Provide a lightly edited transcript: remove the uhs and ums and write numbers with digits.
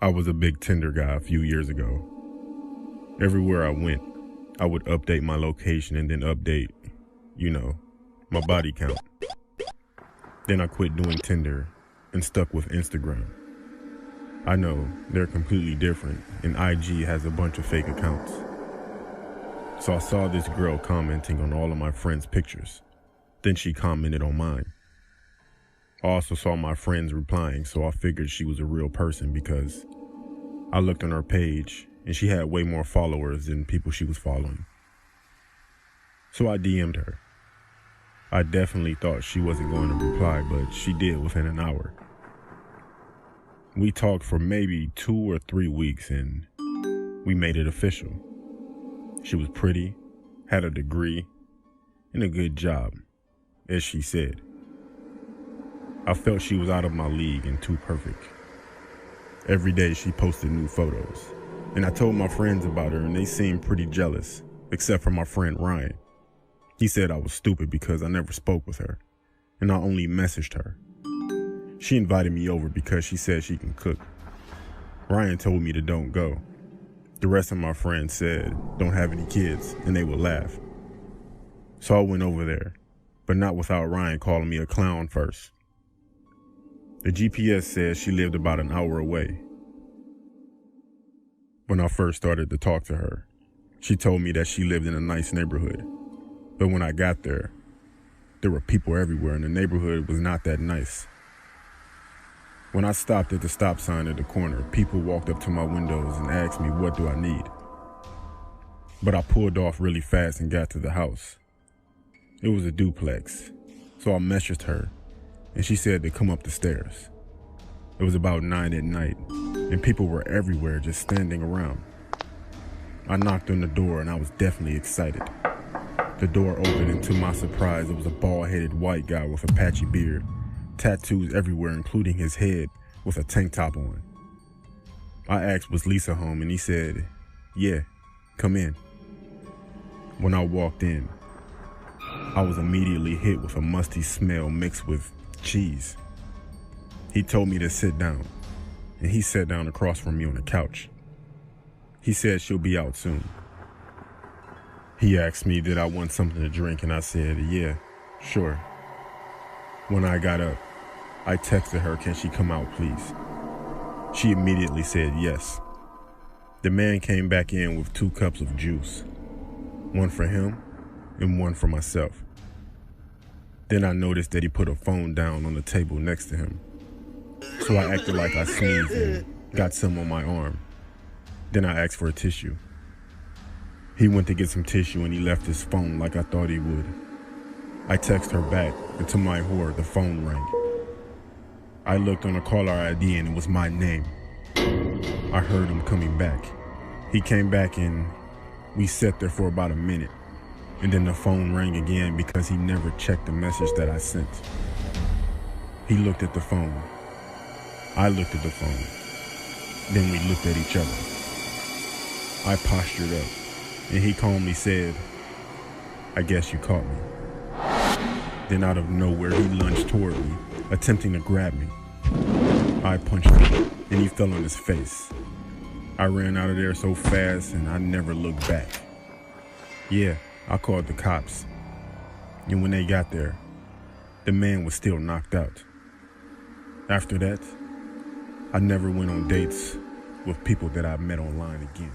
I was a big Tinder guy a few years ago. Everywhere I went, I would update my location and then update, my body count. Then I quit doing Tinder and stuck with Instagram. I know, they're completely different, and IG has a bunch of fake accounts. So I saw this girl commenting on all of my friends' pictures. Then she commented on mine. I also saw my friends replying, so I figured she was a real person because I looked on her page and she had way more followers than people she was following. So I DM'd her. I definitely thought she wasn't going to reply, but she did within an hour. We talked for maybe 2 or 3 weeks and we made it official. She was pretty, had a degree, and a good job, as she said. I felt she was out of my league and too perfect. Every day she posted new photos, and I told my friends about her and they seemed pretty jealous, except for my friend Ryan. He said I was stupid because I never spoke with her, and I only messaged her. She invited me over because she said she can cook. Ryan told me to don't go. The rest of my friends said don't have any kids, and they would laugh. So I went over there, but not without Ryan calling me a clown first. The GPS said she lived about an hour away. When I first started to talk to her, she told me that she lived in a nice neighborhood. But when I got there were people everywhere and the neighborhood was not that nice. When I stopped at the stop sign at the corner, people walked up to my windows and asked me what do I need. But I pulled off really fast and got to the house. It was a duplex, so I messaged her and she said to come up the stairs. It was about 9 at night and people were everywhere just standing around. I knocked on the door and I was definitely excited. The door opened and to my surprise it was a bald-headed white guy with a patchy beard, tattoos everywhere including his head with a tank top on. I asked was Lisa home and he said, yeah, come in. When I walked in, I was immediately hit with a musty smell mixed with cheese. He told me to sit down, and he sat down across from me on the couch. He said she'll be out soon. He asked me did I want something to drink, and I said, yeah, sure. When I got up, I texted her, can she come out please? She immediately said yes. The man came back in with 2 cups of juice, one for him and one for myself. Then I noticed that he put a phone down on the table next to him. So I acted like I sneezed and got some on my arm. Then I asked for a tissue. He went to get some tissue and he left his phone like I thought he would. I texted her back and to my horror the phone rang. I looked on the caller ID and it was my name. I heard him coming back. He came back and we sat there for about a minute. And then the phone rang again because he never checked the message that I sent. He looked at the phone. I looked at the phone. Then we looked at each other. I postured up, and he calmly said, I guess you caught me. Then out of nowhere, he lunged toward me, attempting to grab me. I punched him, and he fell on his face. I ran out of there so fast, and I never looked back. Yeah, I called the cops, and when they got there, the man was still knocked out. After that, I never went on dates with people that I met online again.